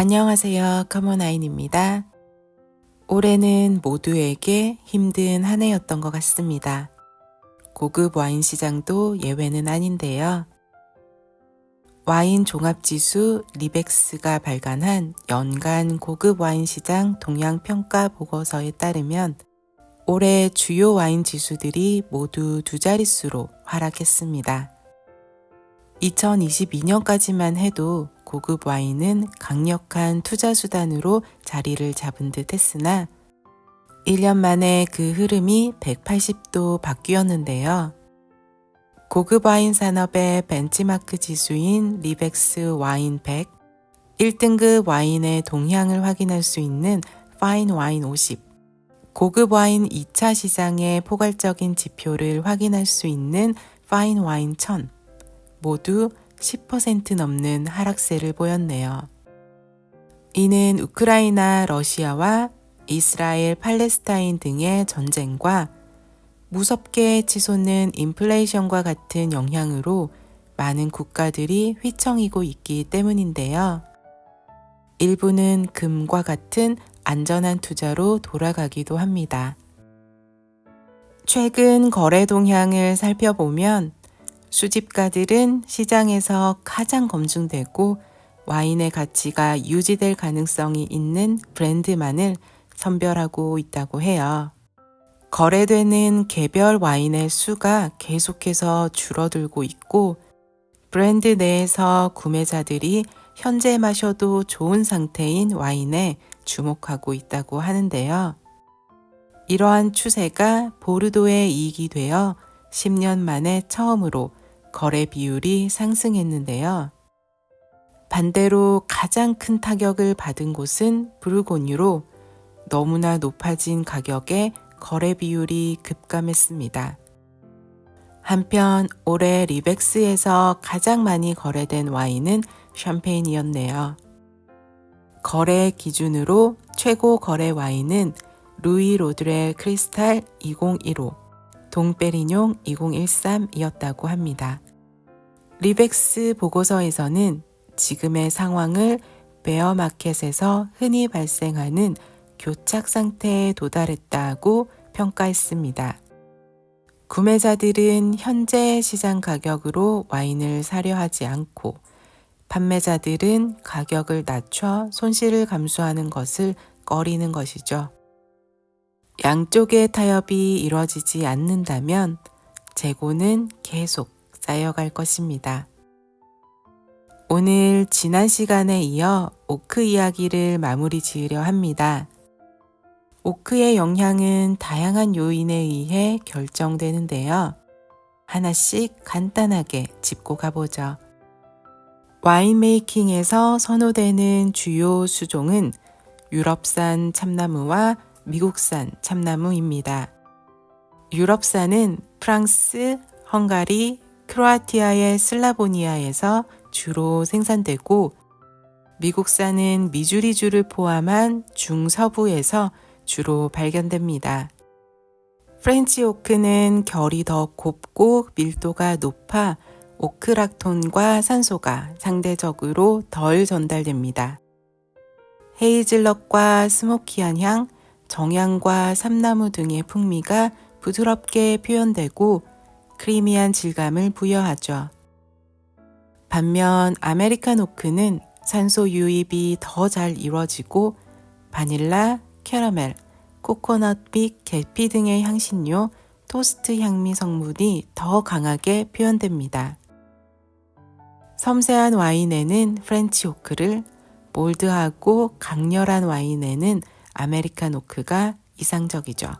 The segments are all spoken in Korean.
안녕하세요. 커먼아인입니다. 올해는 모두에게 힘든 한 해였던 것 같습니다. 고급 와인 시장도 예외는 아닌데요. 와인 종합지수 리벡스가 발간한 연간 고급 와인 시장 동향평가 보고서에 따르면 올해 주요 와인 지수들이 모두 두 자릿수로 하락했습니다. 2022년까지만 해도 고급 와인은 강력한 투자 수단으로 자리를 잡은 듯 했으나 1년 만에 그 흐름이 180도 바뀌었는데요. 고급 와인 산업의 벤치마크 지수인 리벡스 와인 100, 1등급 와인의 동향을 확인할 수 있는 파인 와인 50, 고급 와인 2차 시장의 포괄적인 지표를 확인할 수 있는 파인 와인 1000, 모두 10% 넘는 하락세를 보였네요. 이는 우크라이나, 러시아와 이스라엘, 팔레스타인 등의 전쟁과 무섭게 치솟는 인플레이션과 같은 영향으로 많은 국가들이 휘청이고 있기 때문인데요. 일부는 금과 같은 안전한 투자로 돌아가기도 합니다. 최근 거래 동향을 살펴보면 수집가들은 시장에서 가장 검증되고 와인의 가치가 유지될 가능성이 있는 브랜드만을 선별하고 있다고 해요. 거래되는 개별 와인의 수가 계속해서 줄어들고 있고 브랜드 내에서 구매자들이 현재 마셔도 좋은 상태인 와인에 주목하고 있다고 하는데요. 이러한 추세가 보르도의 이익이 되어 10년 만에 처음으로 거래 비율이 상승했는데요. 반대로 가장 큰 타격을 받은 곳은 부르고뉴로 너무나 높아진 가격에 거래 비율이 급감했습니다. 한편 올해 리벡스에서 가장 많이 거래된 와인은 샴페인이었네요. 거래 기준으로 최고 거래 와인은 루이 로드레 크리스탈 2015, 동페리뇽 2013이었다고 합니다. 리벡스 보고서에서는 지금의 상황을 베어마켓에서 흔히 발생하는 교착 상태에 도달했다고 평가했습니다. 구매자들은 현재 시장 가격으로 와인을 사려 하지 않고 판매자들은 가격을 낮춰 손실을 감수하는 것을 꺼리는 것이죠. 양쪽의 타협이 이루어지지 않는다면 재고는 계속 쌓여갈 것입니다. 오늘 지난 시간에 이어 오크 이야기를 마무리 지으려 합니다. 오크의 영향은 다양한 요인에 의해 결정되는데요. 하나씩 간단하게 짚고 가보죠. 와인 메이킹에서 선호되는 주요 수종은 유럽산 참나무와 미국산 참나무입니다. 유럽산은 프랑스, 헝가리, 크로아티아의 슬라보니아에서 주로 생산되고 미국산은 미주리주를 포함한 중서부에서 주로 발견됩니다. 프렌치 오크는 결이 더 곱고 밀도가 높아 오크락톤과 산소가 상대적으로 덜 전달됩니다. 헤이즐넛과 스모키한 향, 정향과 삼나무 등의 풍미가 부드럽게 표현되고 크리미한 질감을 부여하죠. 반면 아메리칸 오크는 산소 유입이 더 잘 이루어지고 바닐라, 캐러멜, 코코넛 빅, 계피 등의 향신료, 토스트 향미 성분이 더 강하게 표현됩니다. 섬세한 와인에는 프렌치 오크를, 볼드하고 강렬한 와인에는 아메리칸 오크가 이상적이죠.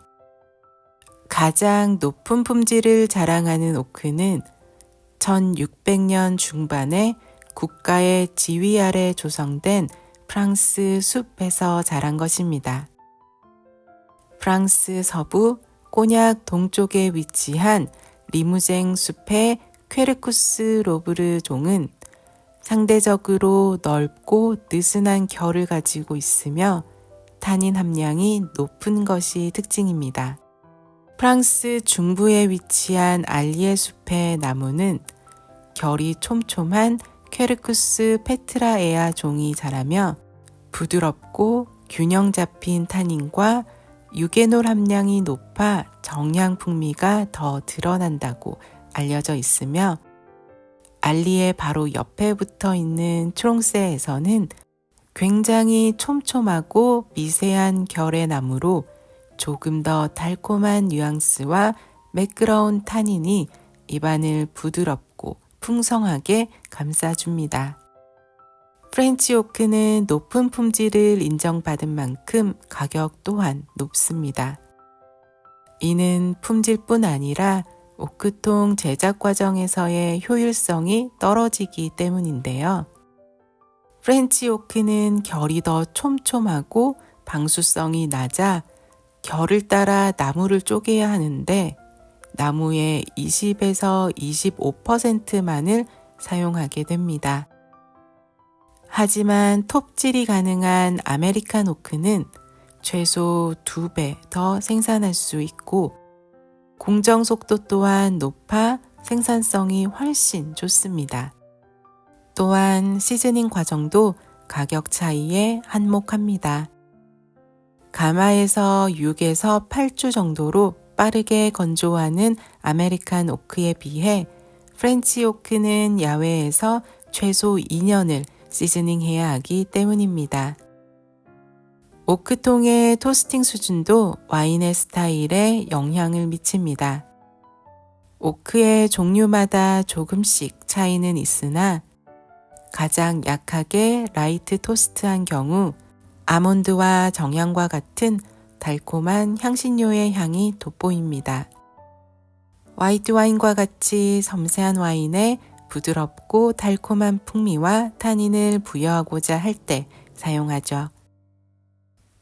가장 높은 품질을 자랑하는 오크는 1600년 중반에 국가의 지휘 아래 조성된 프랑스 숲에서 자란 것입니다. 프랑스 서부 꼬냑 동쪽에 위치한 리무쟁 숲의 퀘르쿠스 로브르 종은 상대적으로 넓고 느슨한 결을 가지고 있으며 타닌 함량이 높은 것이 특징입니다. 프랑스 중부에 위치한 알리에 숲의 나무는 결이 촘촘한 퀘르쿠스 페트라에아 종이 자라며 부드럽고 균형 잡힌 타닌과 유게놀 함량이 높아 정향 풍미가 더 드러난다고 알려져 있으며 알리의 바로 옆에 붙어 있는 트롱세에서는 굉장히 촘촘하고 미세한 결의 나무로 조금 더 달콤한 뉘앙스와 매끄러운 타닌이 입안을 부드럽고 풍성하게 감싸줍니다. 프렌치 오크는 높은 품질을 인정받은 만큼 가격 또한 높습니다. 이는 품질뿐 아니라 오크통 제작 과정에서의 효율성이 떨어지기 때문인데요. 프렌치 오크는 결이 더 촘촘하고 방수성이 낮아 결을 따라 나무를 쪼개야 하는데 나무의 20에서 25%만을 사용하게 됩니다. 하지만 톱질이 가능한 아메리칸 오크는 최소 2배 더 생산할 수 있고 공정 속도 또한 높아 생산성이 훨씬 좋습니다. 또한 시즈닝 과정도 가격 차이에 한몫합니다. 가마에서 6에서 8주 정도로 빠르게 건조하는 아메리칸 오크에 비해 프렌치 오크는 야외에서 최소 2년을 시즈닝해야 하기 때문입니다. 오크통의 토스팅 수준도 와인의 스타일에 영향을 미칩니다. 오크의 종류마다 조금씩 차이는 있으나 가장 약하게 라이트 토스트한 경우 아몬드와 정향과 같은 달콤한 향신료의 향이 돋보입니다. 화이트 와인과 같이 섬세한 와인에 부드럽고 달콤한 풍미와 타닌을 부여하고자 할 때 사용하죠.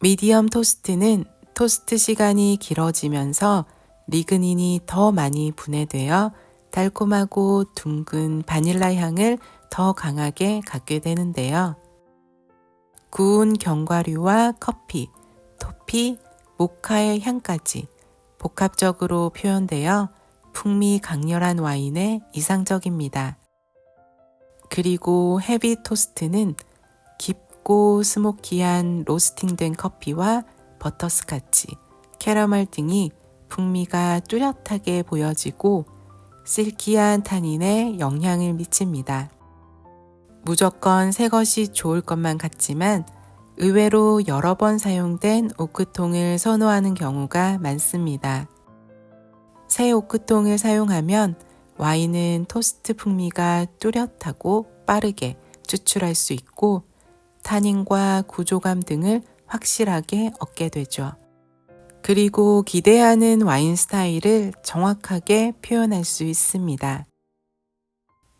미디엄 토스트는 토스트 시간이 길어지면서 리그닌이 더 많이 분해되어 달콤하고 둥근 바닐라 향을 더 강하게 갖게 되는데요. 구운 견과류와 커피, 토피, 모카의 향까지 복합적으로 표현되어 풍미 강렬한 와인에 이상적입니다. 그리고 헤비 토스트는 깊고 스모키한 로스팅된 커피와 버터스카치, 캐러멜 등이 풍미가 뚜렷하게 보여지고 실키한 타닌에 영향을 미칩니다. 무조건 새 것이 좋을 것만 같지만 의외로 여러 번 사용된 오크통을 선호하는 경우가 많습니다. 새 오크통을 사용하면 와인은 토스트 풍미가 뚜렷하고 빠르게 추출할 수 있고 타닌과 구조감 등을 확실하게 얻게 되죠. 그리고 기대하는 와인 스타일을 정확하게 표현할 수 있습니다.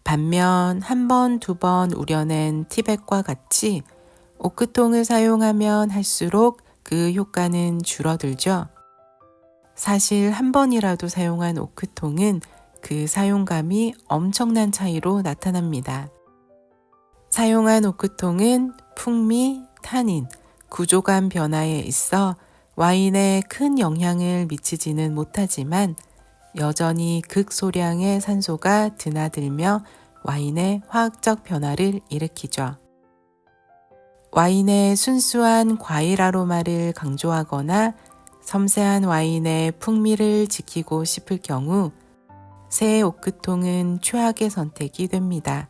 반면 한 번, 두 번 우려낸 티백과 같이 오크통을 사용하면 할수록 그 효과는 줄어들죠. 사실 한 번이라도 사용한 오크통은 그 사용감이 엄청난 차이로 나타납니다. 사용한 오크통은 풍미, 타닌, 구조감 변화에 있어 와인에 큰 영향을 미치지는 못하지만 여전히 극소량의 산소가 드나들며 와인의 화학적 변화를 일으키죠. 와인의 순수한 과일 아로마를 강조하거나 섬세한 와인의 풍미를 지키고 싶을 경우 새 오크통은 최악의 선택이 됩니다.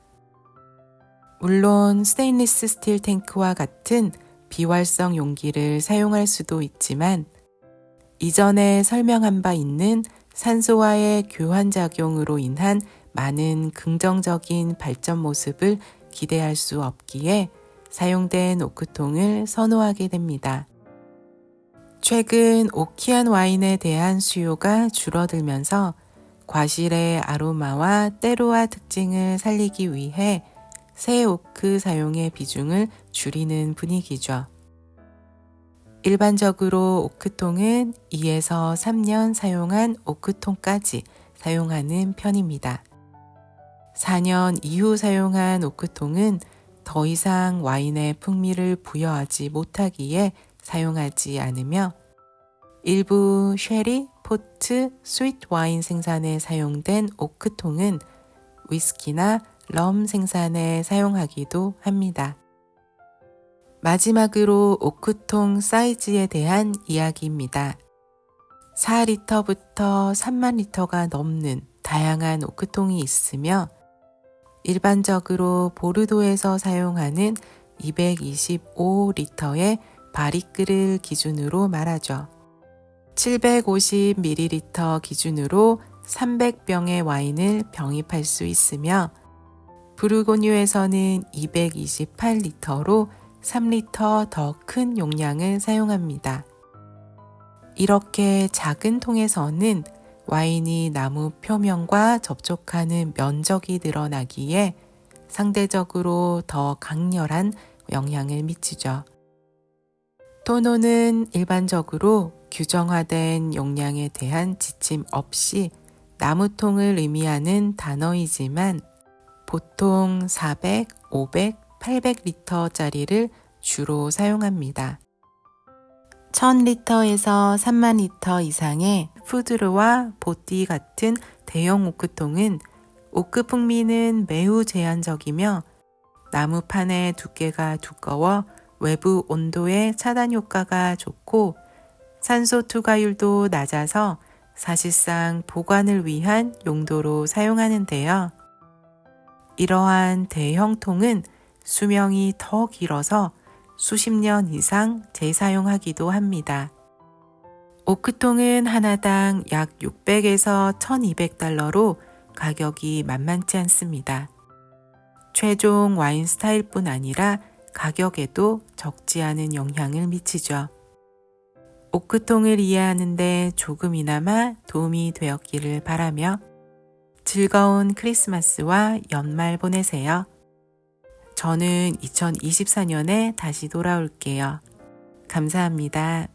물론 스테인리스 스틸 탱크와 같은 비활성 용기를 사용할 수도 있지만 이전에 설명한 바 있는 산소와의 교환작용으로 인한 많은 긍정적인 발전 모습을 기대할 수 없기에 사용된 오크통을 선호하게 됩니다. 최근 오키안 와인에 대한 수요가 줄어들면서 과실의 아로마와 때로와 특징을 살리기 위해 새 오크 사용의 비중을 줄이는 분위기죠. 일반적으로 오크통은 2에서 3년 사용한 오크통까지 사용하는 편입니다. 4년 이후 사용한 오크통은 더 이상 와인의 풍미를 부여하지 못하기에 사용하지 않으며 일부 쉐리, 포트, 스위트 와인 생산에 사용된 오크통은 위스키나 럼 생산에 사용하기도 합니다. 마지막으로 오크통 사이즈에 대한 이야기입니다. 4리터부터 3만 리터가 넘는 다양한 오크통이 있으며 일반적으로 보르도에서 사용하는 225리터의 바리크를 기준으로 말하죠. 750ml 기준으로 300병의 와인을 병입할 수 있으며 부르고뉴에서는 228리터로 3리터 더 큰 용량을 사용합니다. 이렇게 작은 통에서는 와인이 나무 표면과 접촉하는 면적이 늘어나기에 상대적으로 더 강렬한 영향을 미치죠. 토노는 일반적으로 규정화된 용량에 대한 지침 없이 나무통을 의미하는 단어이지만 보통 400, 500, 800리터짜리를 주로 사용합니다. 1000리터에서 3만 리터 이상의 푸드르와 보띠 같은 대형 오크통은 오크 풍미는 매우 제한적이며 나무판의 두께가 두꺼워 외부 온도의 차단 효과가 좋고 산소 투과율도 낮아서 사실상 보관을 위한 용도로 사용하는데요. 이러한 대형 통은 수명이 더 길어서 수십 년 이상 재사용하기도 합니다. 오크통은 하나당 약 600에서 1200달러로 가격이 만만치 않습니다. 최종 와인 스타일뿐 아니라 가격에도 적지 않은 영향을 미치죠. 오크통을 이해하는 데 조금이나마 도움이 되었기를 바라며 즐거운 크리스마스와 연말 보내세요. 저는 2024년에 다시 돌아올게요. 감사합니다.